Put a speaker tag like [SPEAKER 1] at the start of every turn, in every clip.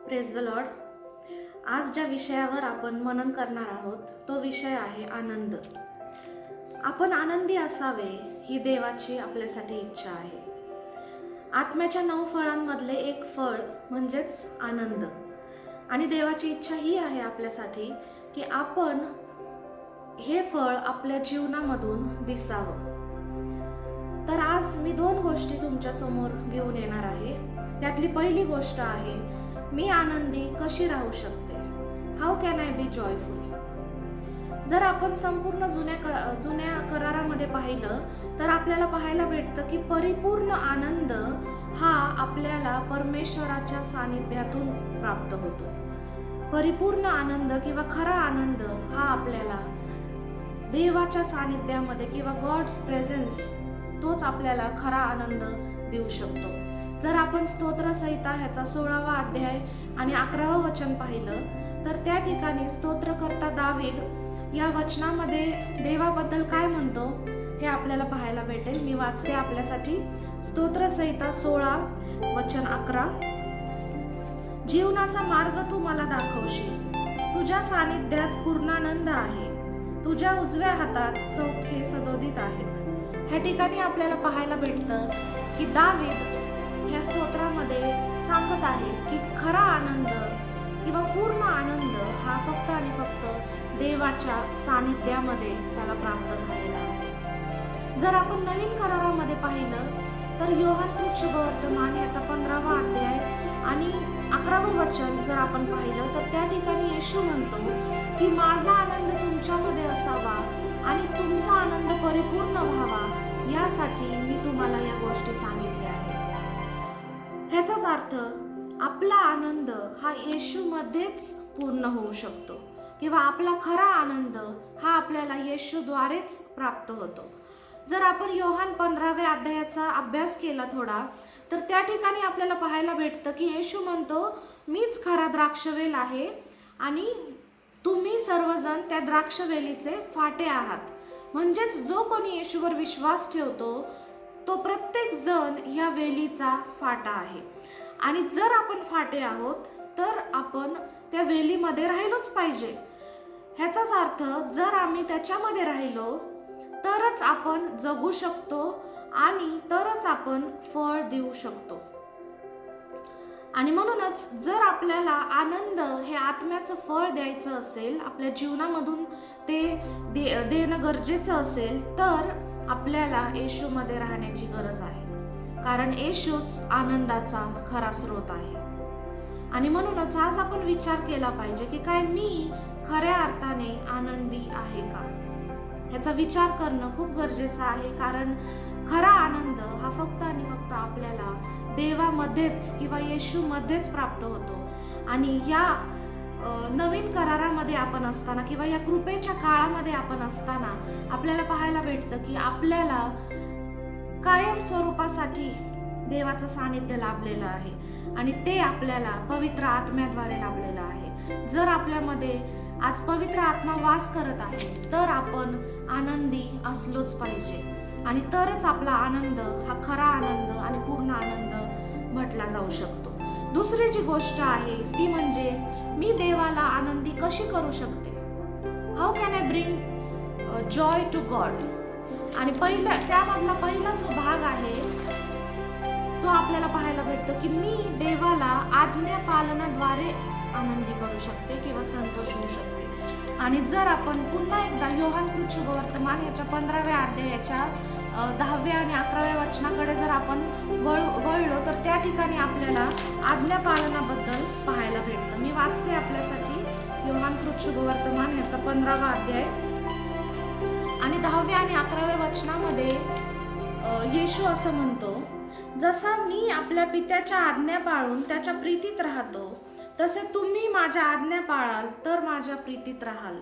[SPEAKER 1] Praise the Lord. आज ज्या विषयावर आपण मनन करणार आहोत तो विषय आहे आनंद. आपण आनंदी असावे ही देवाची आपल्यासाठी इच्छा आहे. आत्म्याच्या 9 फळांमधले एक फळ म्हणजेच आनंद. आणि देवाची इच्छा ही आहे आपल्यासाठी की आपण हे फळ आपल्या जीवनामधून दिसावं. तर आज मी 2 गोष्टी तुमच्या समोर घेऊन येणार आहे. त्यातली पहिली गोष्ट आहे, मी आनंदी कशी राहू शकते. How can I be joyful. जर आपण संपूर्ण जुन्या करारामध्ये पाहिलं तर आपल्याला पाहायला भेटतं की परिपूर्ण आनंद हा आपल्याला परमेश्वराच्या सानिध्यातून प्राप्त होतो. परिपूर्ण आनंद किंवा खरा आनंद हा आपल्याला देवाच्या सानिध्यामध्ये किंवा गॉड्स प्रेझेन्स तोच आपल्याला खरा आनंद देऊ शकतो. जर आपण स्तोत्रसंहिता ह्याचा 16वा अध्याय आणि 11वं वचन पाहिलं तर त्या ठिकाणी स्तोत्रकर्ता दावीद या वचनामध्ये देवाबद्दल काय म्हणतो हे आपल्याला पाहायला भेटेल. मी वाचते आपल्यासाठी. स्तोत्रसंहिता 16 वचन 11. जीवनाचा मार्ग तू मला दाखवशील, तुझ्या सानिध्यात पूर्णानंद आहे, तुझ्या उजव्या हातात सौख्ये सदोदित आहेत. ह्या ठिकाणी आपल्याला पाहायला भेटतं की दावीद ह्या स्तोत्रामध्ये सांगत आहे की खरा आनंद किंवा पूर्ण आनंद हा फक्त आणि फक्त देवाच्या सानिध्यामध्ये त्याला प्राप्त झालेला आहे. जर आपण नवीन करारामध्ये पाहिलं तर योहान शुभवर्तमान याचा 15वा अध्याय आणि 11वं वचन जर आपण पाहिलं तर त्या ठिकाणी येशू म्हणतो की माझा आनंद तुमच्यामध्ये असावा आणि तुमचा आनंद परिपूर्ण व्हावा यासाठी मी तुम्हाला या गोष्टी सांगितल्या आहेत. ह्याचाच अर्थ आपला आनंद हा येशूमध्येच पूर्ण होऊ शकतो किंवा आपला खरा आनंद हा आपल्याला येशूद्वारेच प्राप्त होतो. जर आपण योहान 15व्या अध्यायाचा अभ्यास केला थोडा तर त्या ठिकाणी आपल्याला पाहायला भेटतं की येशू म्हणतो मीच खरा द्राक्षवेल आहे आणि तुम्ही सर्वजण त्या द्राक्षवेलीचे फाटे आहात. म्हणजेच जो कोणी येशूवर विश्वास ठेवतो तो प्रत्येक जण या वेलीचा फाटा आहे. आणि जर आपण फाटे आहोत तर आपण त्या वेलीमध्ये राहिलोच पाहिजे. ह्याचाच अर्थ जर आम्ही त्याच्यामध्ये राहिलो तरच आपण जगू शकतो आणि तरच आपण फळ देऊ शकतो. आणि म्हणूनच जर आपल्याला आनंद हे आत्म्याचं फळ द्यायचं असेल, आपल्या जीवनामधून ते देणं गरजेचं असेल तर आपल्याला येशूमध्ये राहण्याची गरज आहे. कारण येशूच आनंदाचा खरा स्रोत आहे. आणि म्हणूनच आज आपण विचार केला पाहिजे की काय मी खऱ्या अर्थाने आनंदी आहे का, ह्याचा विचार करणं खूप गरजेचं आहे. कारण खरा आनंद हा फक्त आणि फक्त आपल्याला देवामध्येच किंवा येशूमध्येच प्राप्त होतो. आणि या नवीन करारामध्ये आपण असताना किंवा या कृपेच्या काळामध्ये आपण असताना आपल्याला पाहायला भेटतं की आपल्याला कायम स्वरूपासाठी देवाचं सानिध्य लाभलेलं आहे आणि ते आपल्याला पवित्र आत्म्याद्वारे लाभलेलं आहे. जर आपल्यामध्ये आज पवित्र आत्मा वास करत आहे तर आपण आनंदी असलोच पाहिजे आणि तरच आपला आनंद हा खरा आनंद आणि पूर्ण आनंद म्हटला जाऊ शकतो. दुसरी जी गोष्ट आहे ती म्हणजे मी देवाला आनंदी कशी करू शकते. How can I bring joy to God. आणि त्यामधला पहिला जो भाग आहे तो आपल्याला पाहायला भेटतो की मी देवाला आज्ञा पालनाद्वारे आनंदी करू शकते किंवा संतोष होऊ शकते. आणि जर आपण पुन्हा एकदा योहान शुभवर्तमान याच्या 15व्या अध्यायाच्या 10व्या आणि 11व्या वचनाकडे जर आपण वळलो तर त्या ठिकाणी आपल्याला आज्ञा पालनाबद्दल पाहायला भेटतं. मी वाचते आपल्यासाठी योहान शुभवर्तमान याचा 15वा अध्याय आणि 10व्या आणि 11व्या वचनामध्ये येशू असं म्हणतो, जसा मी आपल्या पित्याच्या आज्ञा पाळून त्याच्या प्रीतीत राहतो तसे तुम्ही माझ्या आज्ञा पाळाल तर माझ्या प्रीतीत राहाल.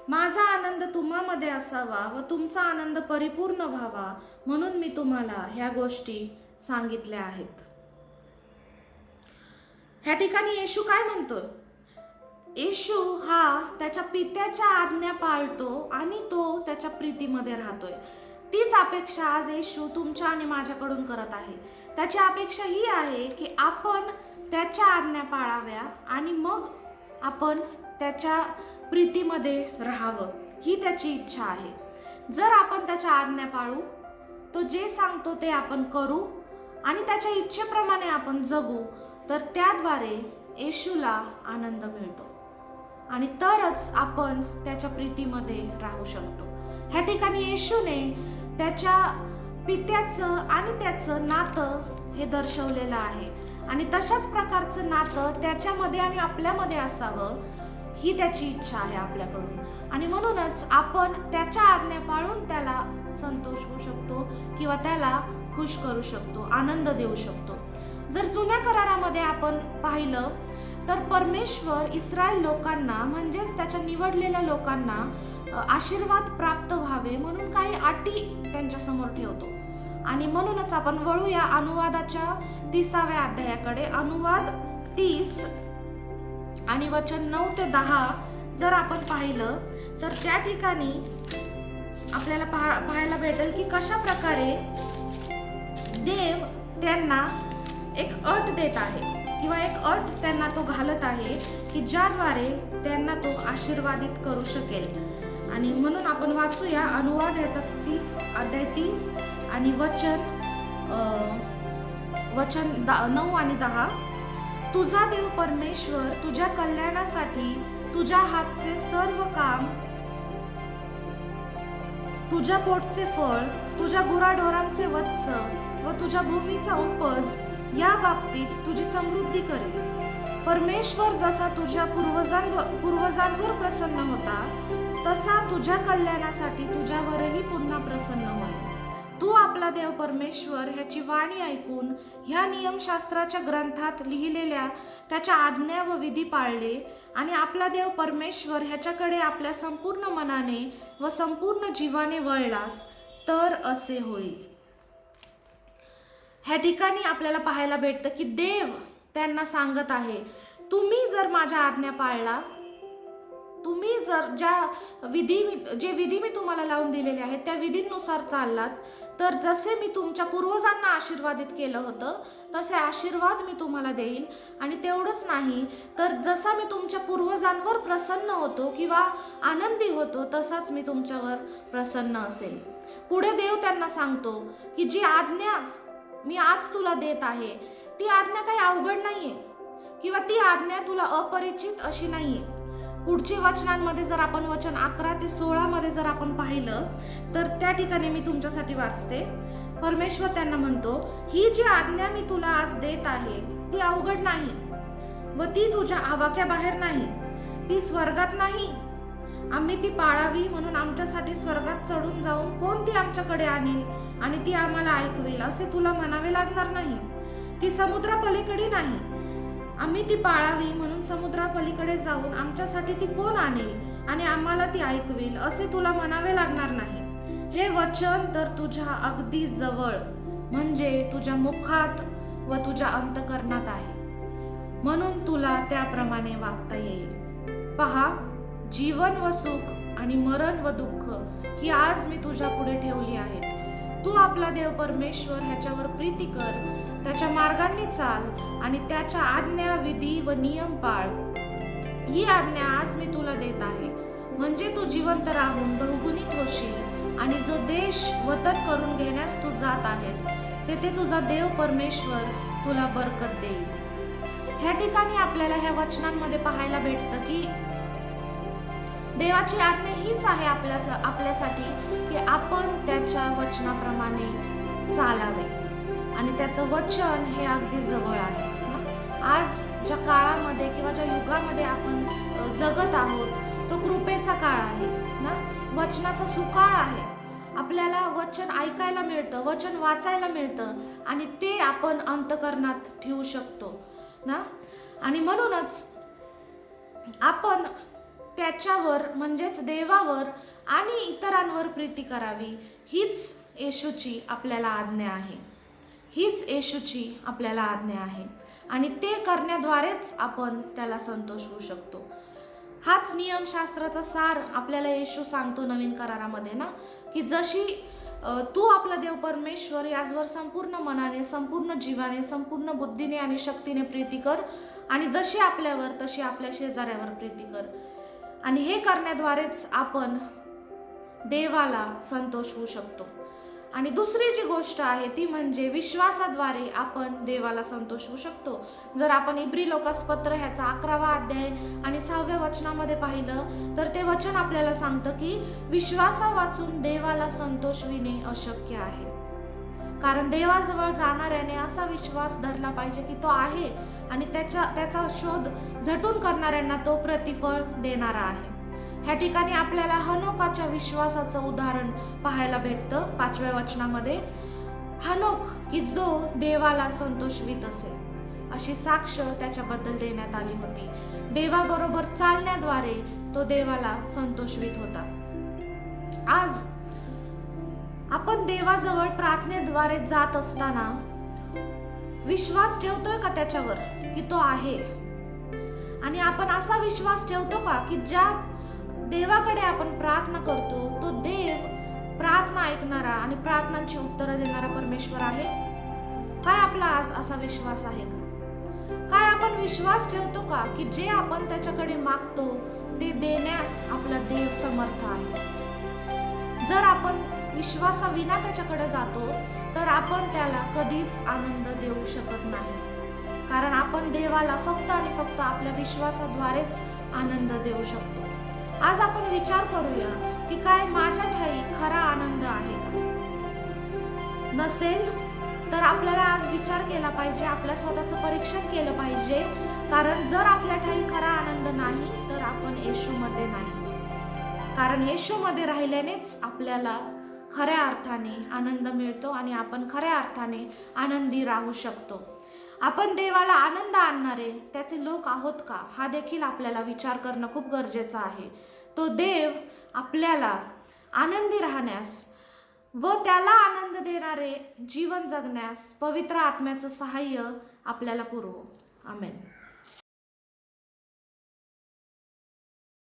[SPEAKER 1] माझा आनंद तुम्हामध्ये असावा व तुमचा आनंद परिपूर्ण व्हावा म्हणून मी तुम्हाला ह्या गोष्टी सांगितल्या आहेत. ह्या ठिकाणी येशू काय म्हणतोय येशू हा त्याच्या पित्याच्या आज्ञा पाळतो आणि तो त्याच्या प्रीतीमध्ये राहतोय. तीच अपेक्षा आज येशू तुमच्या आणि माझ्याकडून करत आहे. त्याची अपेक्षा ही आहे की आपण त्याच्या आज्ञा पाळाव्या आणि मग आपण त्याच्या प्रीतीमध्ये राहावं, ही त्याची इच्छा आहे. जर आपण त्याच्या आज्ञा पाळू, तो जे सांगतो ते आपण करू आणि त्याच्या इच्छेप्रमाणे आपण जगू, तर त्याद्वारे येशूला आनंद मिळतो आणि तरच आपण त्याच्या प्रीतीमध्ये राहू शकतो. ह्या ठिकाणी येशूने त्याच्या पित्याचं आणि त्याचं नातं हे दर्शवलेलं आहे आणि तशाच प्रकारचं नातं त्याच्यामध्ये आणि आपल्यामध्ये असावं, ही त्याची इच्छा आहे आपल्याकडून. आणि म्हणूनच आपण त्याच्या आज्ञा पाळून त्याला संतोष होऊ शकतो किंवा त्याला खुश करू शकतो, आनंद देऊ शकतो. जर जुन्या करारामध्ये आपण पाहिलं तर परमेश्वर इस्रायल लोकांना म्हणजेच त्याच्या निवडलेल्या लोकांना आशीर्वाद प्राप्त व्हावे म्हणून काही अटी त्यांच्या समोर ठेवतो. आणि म्हणूनच आपण वळूया अनुवादाच्या 30व्या अध्यायाकडे. अनुवाद 30 आणि वचन 9 ते 10 जर आपण पाहिलं तर त्या ठिकाणी आपल्याला पाहायला भेटेल की कशा प्रकारे देव त्यांना एक अट देत आहे किंवा एक अट त्यांना तो घालत आहे की ज्याद्वारे त्यांना तो आशीर्वादित करू शकेल. आणि म्हणून आपण वाचूया अनुवाद ह्याचा 30 30 आणि वचन 9 आणि 10. तुझा देव परमेश्वर तुझ्या कल्याणासाठी तुझ्या हातचे सर्व काम, तुझ्या पोटचे फळ, तुझ्या गुराढोरांचे वत्स व तुझ्या भूमीचा उपज या बाबतीत तुझी समृद्धी करेल. परमेश्वर जसा तुझ्या पूर्वजांवर प्रसन्न होता तसा तुझ्या कल्याणासाठी तुझ्यावरही पुन्हा प्रसन्न होईल. तू आपला देव परमेश्वर ह्याची वाणी ऐकून ह्या नियमशास्त्राच्या ग्रंथात लिहिलेल्या त्याच्या आज्ञा व विधी पाळले आणि आपला देव परमेश्वर ह्याच्याकडे आपल्या संपूर्ण मनाने व संपूर्ण जीवाने वळलास तर असे होईल. ह्या ठिकाणी आपल्याला पाहायला भेटतं की देव त्यांना सांगत आहे, तुम्ही जर माझ्या आज्ञा पाळला, तुम्ही जर जे विधी मी तुम्हाला लावून दिलेले आहेत त्या विधींनुसार चाललात, तर जसे मी तुमच्या पूर्वजांना आशीर्वादित केलं होतं तसे आशीर्वाद मी तुम्हाला देईन. आणि तेवढंच नाही तर जसा मी तुमच्या पूर्वजांवर प्रसन्न होतो किंवा आनंदी होतो तसाच मी तुमच्यावर प्रसन्न असेल. पुढे देव त्यांना सांगतो की जी आज्ञा मी आज तुला देत आहे ती आज्ञा काही अवघड नाहीये किंवा ती आज्ञा तुला अपरिचित अशी नाहीये. पुढच्या वचनांमध्ये जर आपण वचन 11 ते 16 मध्ये जर आपण पाहिलं तर त्या ठिकाणी मी तुमच्यासाठी वाचते. परमेश्वर त्यांना म्हणतो, ही जी आज्ञा मी तुला आज देत आहे ती अवघड नाही व ती तुझ्या आवाक्याबाहेर नाही, ती स्वर्गात नाही. आम्ही ती पाळावी म्हणून आमच्यासाठी स्वर्गात चढून जाऊन कोण ती आमच्याकडे आणील आणि ती आम्हाला ऐकवेल असे तुला म्हणावे लागणार नाही. ती समुद्रापलीकडे नाही, आम्ही ती पाळावी म्हणून समुद्रापलीकडे जाऊन आमच्यासाठी ती कोण आणेल आणि आम्हाला ती ऐकवेल असे तुला म्हणावे लागणार नाही. हे वचन तर तुझ्या अगदी जवळ म्हणजे तुझ्या मुखात व तुझ्या अंतःकरणात आहे, म्हणून तुला त्याप्रमाणे वागता येईल. पहा, जीवन व सुख आणि मरण व दुःख ही आज मी तुझ्या पुढे ठेवली आहेत. तू आपला देव परमेश्वर ह्याच्यावर प्रीती कर, त्याच्या मार्गांनी चाल आणि त्याच्या आज्ञा, विधी व नियम पाळ. ही आज्ञा आज मी तुला देत आहे म्हणजे तू जिवंत राहून बहुगुणित होशील आणि जो देश वतन करून घेण्यास तू जात आहेस तेथे तुझा देव परमेश्वर तुला बरकत देईल. ह्या ठिकाणी आपल्याला ह्या वचनांमध्ये पाहायला भेटतं की देवाची आज्ञा हीच आहे आपल्यासाठी की आपण त्याच्या वचनाप्रमाणे चालावे आणि त्याचं वचन हे अगदी जवळ आहे. आजच्या काळामध्ये किंवा ज्या युगामध्ये आपण जगत आहोत तो कृपेचा काळ आहे ना, वचनाचा सुकाळ आहे. आपल्याला वचन ऐकायला मिळतं, वचन वाचायला मिळतं आणि ते आपण अंतःकरणात ठेवू शकतो ना. आणि म्हणूनच आपण त्याच्यावर म्हणजेच देवावर आणि इतरांवर प्रीती करावी, हीच येशूची आपल्याला आज्ञा आहे. हीच येशूची आपल्याला आज्ञा आहे आणि ते करण्याद्वारेच आपण त्याला संतोष होऊ शकतो. हाच नियमशास्त्राचा सार आपल्याला येशू सांगतो नवीन करारामध्ये ना, की जशी तू आपला देव परमेश्वर याचवर संपूर्ण मनाने, संपूर्ण जीवाने, संपूर्ण बुद्धीने आणि शक्तीने प्रीती कर, आणि जशी आपल्यावर तशी आपल्या शेजाऱ्यावर प्रीती कर. आणि हे करण्याद्वारेच आपण देवाला संतोष होऊ शकतो. आणि दुसरी जी गोष्ट आहे ती म्हणजे विश्वासाद्वारे आपण देवाला संतोष होऊ शकतो. जर आपण इब्री लोकासपत्र ह्याचा 11वा अध्याय आणि 6व्या वचनामध्ये पाहिलं तर ते वचन आपल्याला सांगतं की विश्वासावाचून देवाला संतोष विणे अशक्य आहे. कारण देवाजवळ जाणाऱ्याने असा विश्वास धरला पाहिजे की तो आहे आणि त्याचा शोध झटून करणाऱ्यांना तो प्रतिफळ देणारा आहे. ह्या ठिकाणी आपल्याला हनोकाच्या विश्वासाचं उदाहरण पाहायला भेटतं 5व्या वचनामध्ये. हनोक की जो देवाला संतोषवीत असेल अशी साक्ष त्याच्याबद्दल देण्यात आली होती. देवाबरोबर चालण्याद्वारे तो देवाला संतोषवीत होता. आज आपण देवाजवळ प्रार्थनेद्वारे जात असताना विश्वास ठेवतोय का त्याच्यावर की तो आहे? आणि आपण असा विश्वास ठेवतो का की ज्या देवाकडे आपण प्रार्थना करतो तो देव प्रार्थना ऐकणारा आणि प्रार्थनांची उत्तरं देणारा परमेश्वर आहे? काय आपला आज असा विश्वास आहे का? काय आपण विश्वास ठेवतो का की जे आपण त्याच्याकडे मागतो ते देण्यास आपला देव समर्थ आहे? जर आपण विश्वासाविना त्याच्याकडे जातो तर आपण त्याला कधीच आनंद देऊ शकत नाही. कारण आपण देवाला फक्त आणि फक्त आपल्या विश्वासाद्वारेच आनंद देऊ शकतो. आज आपण विचार करूया की काय माझ्या ठाई खरा आनंद आहे का? नसेल तर आपल्याला आज विचार केला पाहिजे, आपल्या स्वतःचं परीक्षण केलं पाहिजे. कारण जर आपल्या ठाई खरा आनंद नाही तर आपण येशूमध्ये नाही. कारण येशूमध्ये राहिल्यानेच आपल्याला खऱ्या अर्थाने आनंद मिळतो आणि आपण खऱ्या अर्थाने आनंदी राहू शकतो. आपण देवाला आनंद आणणारे त्याचे लोक आहोत का हा देखील आपल्याला विचार करणं खूप गरजेचं आहे. तो देव आपल्याला आनंदी राहण्यास व त्याला आनंद देणारे जीवन जगण्यास पवित्र आत्म्याचं सहाय्य आपल्याला पुरवो. आमेन.